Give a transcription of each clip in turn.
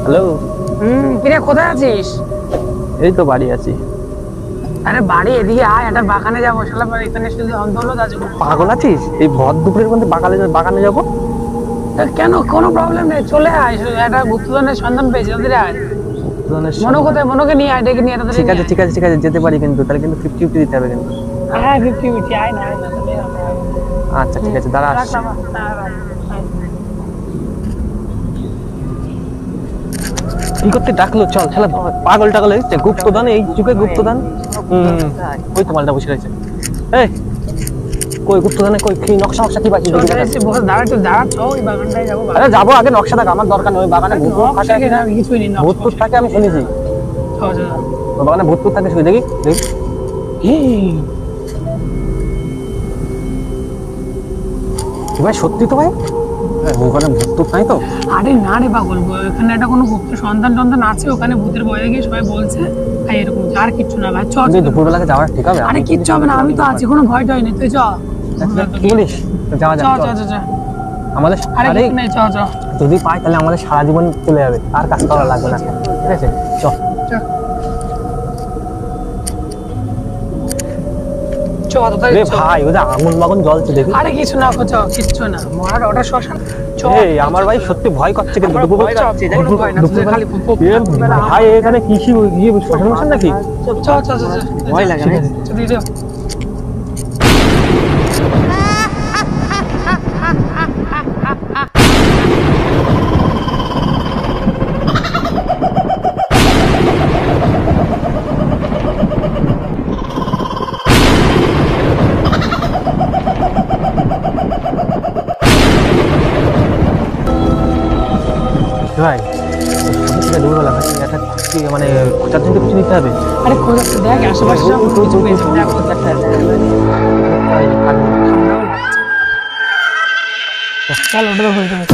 Hello. কিরে কোথায় আছিস? এই তো বাড়ি আছি। আরে বাড়ি এদিকে আয়, একটা বাগানে যাবো। শালা এখানে শুধু অন্ধ আছে। পাগল আছিস? এই ভর দুপুরের মধ্যে বাগানে যাবো? কেন, কোনো প্রবলেম নেই, চলে আয়। একটা গুপ্তধনের সন্ধান পেয়েছি, ওদের আয়। মনো কোথায়? মনোকে নিয়ে আয়, ডেকে নিয়ে আয়। ঠিক আছে ঠিক আছে ঠিক আছে, যেতে পারি, কিন্তু তাহলে কিন্তু 50-50 দিতে হবে কিন্তু। হ্যাঁ 50-50, আয় না। আচ্ছা ঠিক আছে, দাঁড়া। কি করতে ডাকলো? চল শালা পাগল টাগল হয়েছে। গুপ্তধন, এই যুগে গুপ্তধন। কই তো মালটা বসে রয়েছে। এই কই গুপ্তধনে? কই কি নকশা কি বাকি? আরে যাবো, আগে নকশা দেখ। আমার দরকার নেই। ওই বাগানে ভূত থাকে আমি শুনেছি। ওই বাগানে ভূত থাকে, শুনে দেখি ভাই। সত্যি তো ভাই, ওখানে ভূত নাই তো? আরে না রে পাগল, ওখানে একটা কোনো গুপ্ত সন্ধান আছে। ওখানে ভূতের ভয়ে গিয়ে সবাই বলছে ভাই এরকম। আর কিচ্ছু না ভাই, চল। দুপুরবেলাকে যাওয়া ঠিক হবে? আরে কিচ্ছু হবে না, আমি তো আছি, কোনো ভয় টয় নেই। তুই চল। কি বলিস? যাওয়া যাক। আমাদের যদি পাই তাহলে আমাদের সারা জীবন চলে যাবে, আর কাজ করা লাগবে না। ঠিক আছে চল। ভাই ওদের আগুন বাগুন জ্বলছে দেখি। আরে কিছু না, কিচ্ছু না। ওটা শ্মশান। আমার ভাই সত্যি ভয় করছে কিন্তু। ভাই এখানে কৃষি শ্মশান নাকি? ভয় লাগে না। ভাই দৌড়ালাম, মানে খোঁজার জন্য কিছু নিতে হবে। আরে খোঁজাতে দেখ আশেপাশে কিছু পেয়েছে। চল ওটা হয়ে যাবে।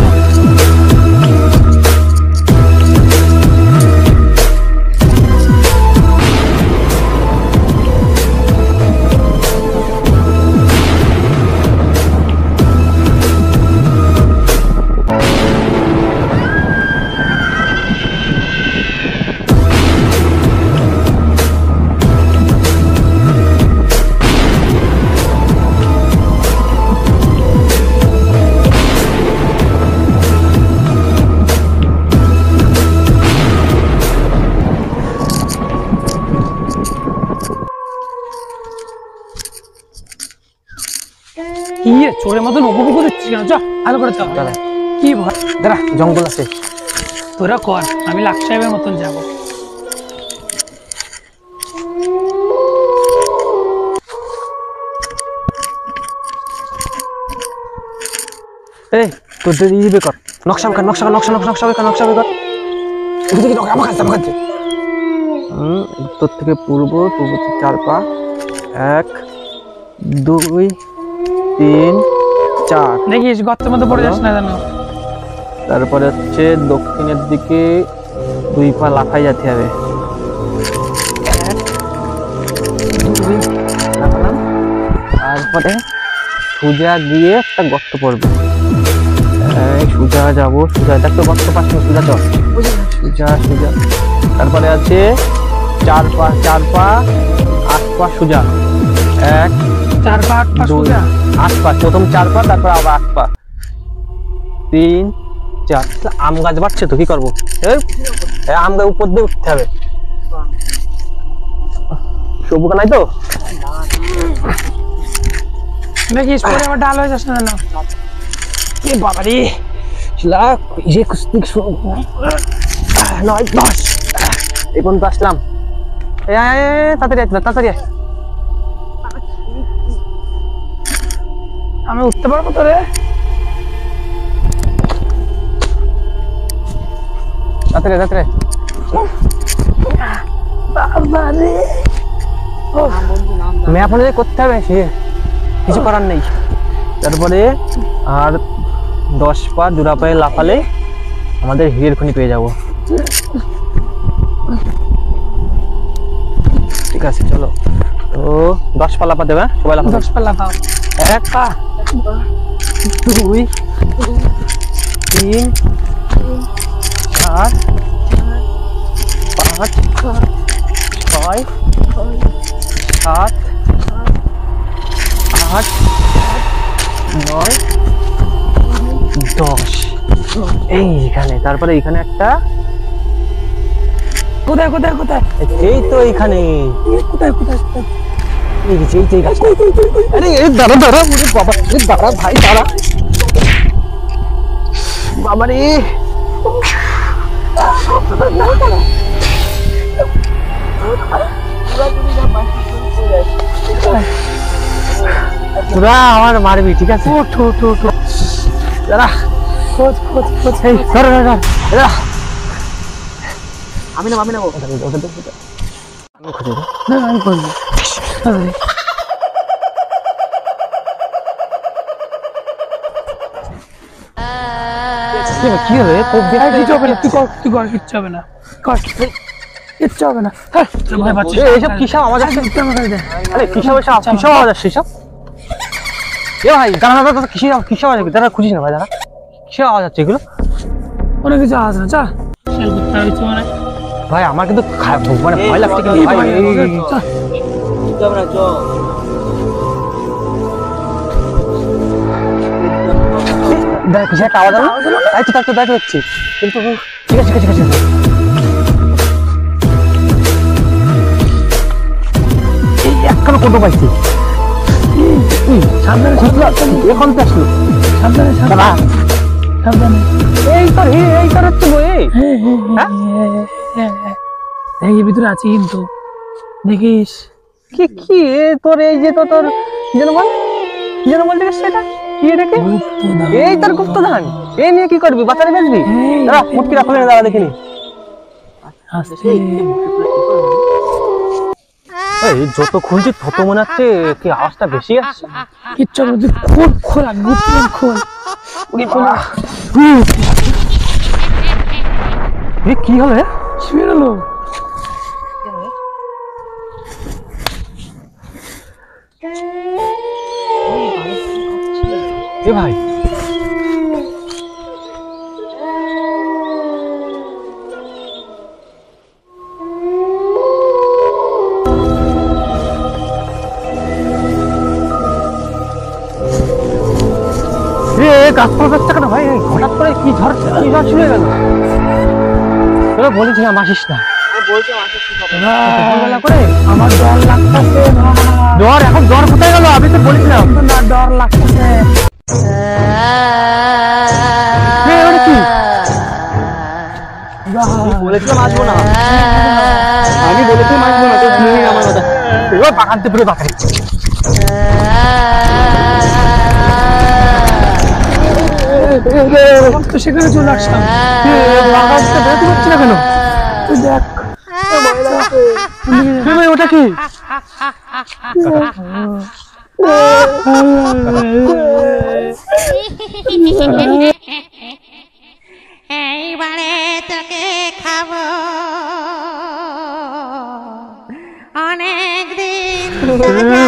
চোরের মতন উপভোগ দিচ্ছিস কেন? চল ভালো করে চল। কি ভয়? দাঁড়া, জঙ্গল আছে। তোরা কর, আমি লাখ সাহেবের মতন যাবো। এই তোর বেকর নকশা বেকর, নকশা বেকর। উত্তর থেকে পূর্ব, পূর্ব থেকে 4 পা, 1 2 3 4। দেখিস গর্তের মধ্যে পড়ে যাস না জানো। তারপরে হচ্ছে দক্ষিণের দিকে 2 পা লাফাই যেতে হবে। 1 2 লাফালাম। তারপরে সোজা গিয়ে একটা গর্ত পড়বে। সোজা যাবো, সোজা দেখতো গর্ত পাচ্ছি, সোজা চল, সোজা। তারপরে আছে 4 পা 8 পা সোজা। 1 4 পা 8 পা সোজা। 8 পা, প্রথম 4 পা, তারপর আবার 8 পা। 3 4। আম গাছ বাড়ছে তো, কি করবো? আম গাছ উপর দিয়ে উঠতে হবে। সবুজ নাই তো? দেখিস পরে আবার ডাল হয়ে যাস না জানো। বাবারে নয় 10 এই পর্যন্ত আসলাম। তাড়াতাড়ি আমি উঠতে পারবো তো রে? তাড়াতাড়ি ম্যাপ অনুযায়ী করতে হবে, সে কিছু করার নেই। তারপরে আর 10 পা জোড়া পায়ে লাফালে আমাদের হীরের খনি পেয়ে যাবো। ঠিক আছে চলো। তো 10 পা লাফাতে হবে, সবাই লাফাও। 10 পা লাফাও। 1 পা 2 3 4 5 6 7 8 9 10 এইখানে, তারপরে এইখানে একটা, কোথায় কোথায় কোথায় এই তো এইখানে, কোথায় কোথায় কোথায় এই যে এই গাছটা। আরে এই দাঁড়া দাঁড়া, ওরে বাবা, এই দাঁড়া ভাই দাঁড়া, বাবা রে তোরা আমার মারবি, ঠিক আছে? দাঁড়া, খোঁজ খোঁজ খোঁজ এই ধর ধর ধর, দাঁড়া। আমি না আমি খুঁজে দেবো। না আমি করবো কি হবে? কোপ দিয়ে কিচ্ছু হবে না, তুই কর কিচ্ছু হবে না, কর কিচ্ছু হবে না। ভয় পাচ্ছিস? এইসব কিসব আওয়াজ আসছে? আরে কিসব এসব, কিসব আওয়াজ আসছে এসব? এ ভাই দাঁড়া দাঁড়া, কিসব আওয়াজ, দাঁড়া খুঁজিস না ভাই, দাঁড়া, কিসব আওয়াজ হচ্ছে এগুলো? কোনো কিছু আওয়াজ না, চা শেল করতে হয়েছে মানে ভাই আমার কিন্তু মানে ভয় লাগছে কিন্তু ভাই। দেখ কিসব একটা আওয়াজ হলো, তাই তো দেখা যাচ্ছে, কিন্তু ঠিক আছে ঠিক আছে ঠিক আছে। এই এখনো কোটো পাইছি, সাবধানে এখন তো আসলো, সাবধানে সাবধানে সাবধানে। এই তোর হচ্ছে বই। এই ভিতরে আছে কিন্তু দেখিস কি কি তোর এই যে তোর যেন বল, যেন বলতে গেছিস সেটা কি, এটাকে এই তোর গুপ্তধন, এই নিয়ে কি করবি? বাচ্চারে বেচবি? দাঁড়া মুটকি রাখো, দাঁড়া দেখিনি। এই যত খুঁজছি তত মনে হচ্ছে কি আওয়াজটা বেশি আসছে। কিচ্ছু হবে না, তুই খোল খোল আর গুপ্তধন খোল। কি হবে? বেরোলো এ ভাই গাছপালা যাচ্ছে কেন ভাই? হঠাৎ করে কি ঝড় ছুড়ে গেল? তোরা বলেছিলাম আসিস না, করে আমার ডর লাগতেছে। জ্বর, এখন জ্বর কোথায় গেল? আমি তো বলেছিলাম না, ডর লাগতেছে। বলেছিলাম আসবো না, আমি বলেছিলাম আসবো না, তো শুনিনি আমার কথা। এবার বাগানতে পুরো বাগান তো সেখানে চলে আসলাম, বাগানতে বেরোতে পারছি না কেন? তুই দেখ ওটা কি? এইবারে তোকে খাবো অনেক দিন।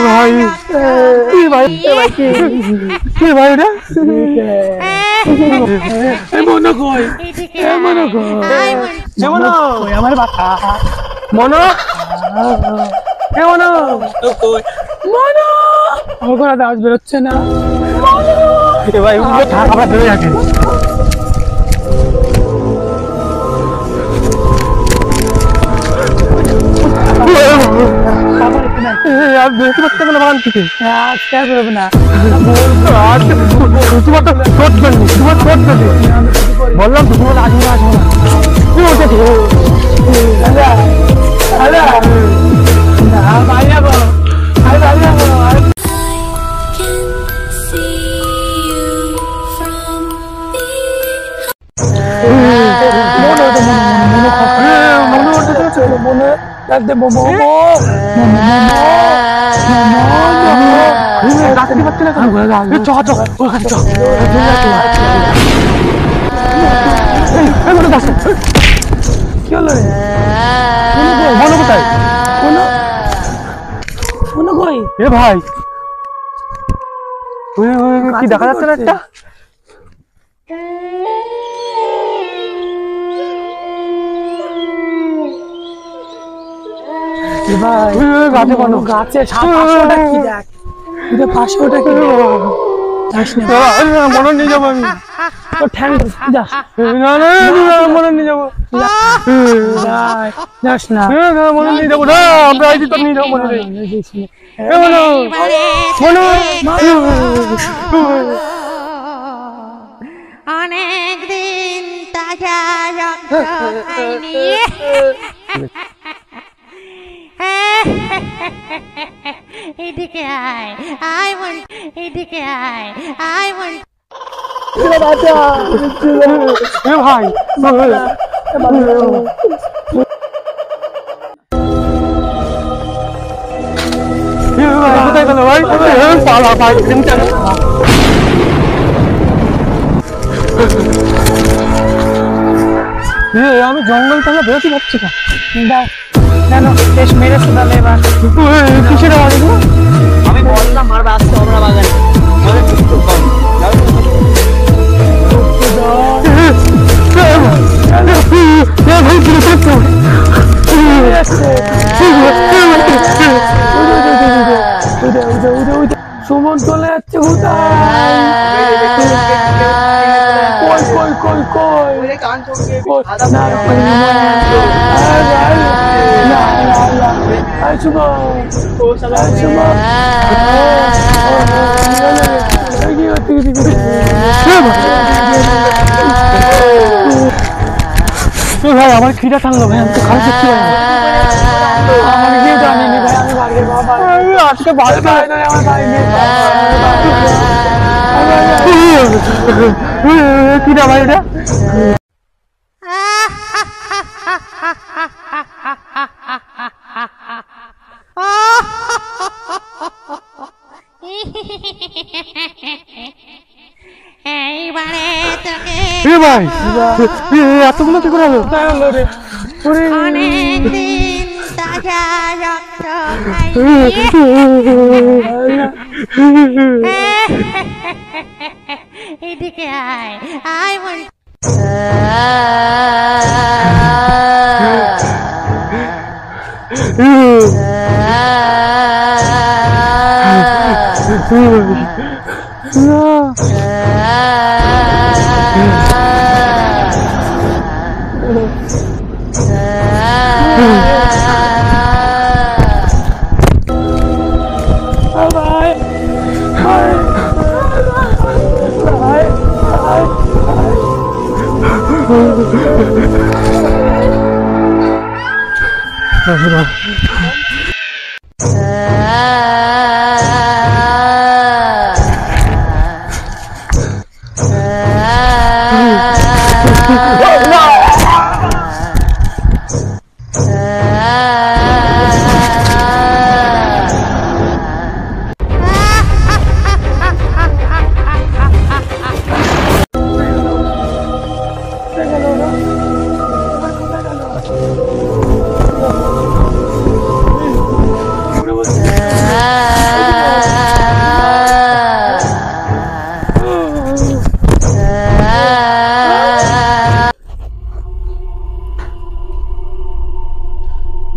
ভাই কি ভাই, কি ভাই ওটা? মনে কই মনে কই আমার বাচ্চা মনো, এ মনো, মনো, আমার কোনো আওয়াজ বেরোচ্ছে না। এ ভাই ওগুলো থাক, আমরা বেরো যাকে। আর বেরোতে পারছে না বাগান থেকে, আজকে আর বেরোবে না। তোমার তো ঠোঁট ফেলনি, তোমার ঠোঁট ফেলনি, বললাম তো তোমার আসবো না আসবো না। বাড়ি যাবো, আমি বাড়ি যাবো। মনে লাগবে মোমো কি হলো রে? মনো কোথায়? মনে কই এ ভাই কি দেখা যাচ্ছে না একটা? ভাই গাছে বানো গাছে 500টা কি দেখ এটা 500টা কি যাস না মনে নিয়ে যাবো আমি তো ঠ্যাং যাস না না মনে নিয়ে যাবো যাস না মনে নিয়ে যাবো না আমরা আইডি তো নিয়ে যাবো মনে নেই অনেক দিন তাজা রক্ত খাইনি এদিকে আয় আয় মন এদিকে আয় আয় মন ভাই কোথায় গেল ভাই পালা ভাই আমি জঙ্গল থেকে বেশি যাচ্ছি না কেন শেষ মেরেছে তাহলে এবার কিসের আওয়াজ এগুলো? আমি বললাম মারবে আসতে আমরা বাগানে আমাদের একটু কম সুমন চলে যাচ্ছে ভাই আমার খিদা টানলো ভাই আমি তো খাই দেখতে পাই আমার কি জানি না ভাই আমি বাড়ি বাবা আজকে ভালো আমার বাড়ি কিনা ভাই এটা এইবারে তোকে ভাই এতগুলো কি করে হলো অনেক দিন তাজা রক্ত খাইনি এদিকে আয় আয় মন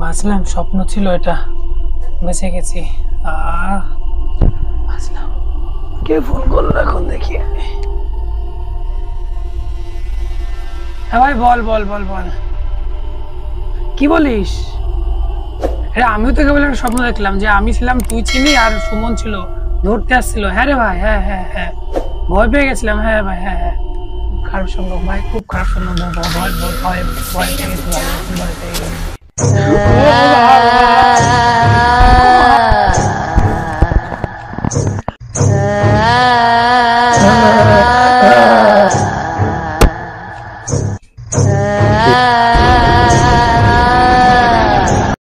বাঁচলাম, স্বপ্ন ছিল এটা, বেঁচে গেছি। বাঁচলাম। কে ফোন করলো এখন দেখি? হ্যাঁ ভাই বল বল বল বল, কি বলিস? আমিও তোকে বলে স্বপ্ন দেখলাম যে আমি ছিলাম, তুই ছিলি আর সুমন ছিল, ধরতে আসছিল। হ্যাঁ রে ভাই, হ্যাঁ হ্যাঁ হ্যাঁ, ভয় পেয়ে গেছিলাম। হ্যাঁ ভাই, হ্যাঁ হ্যাঁ, খারাপ সম্ভব ভাই, খুব খারাপ সম্ভব, ভয় ভয় ভয় ভয় পেয়ে গেছি, ভয় পেয়ে গেছি।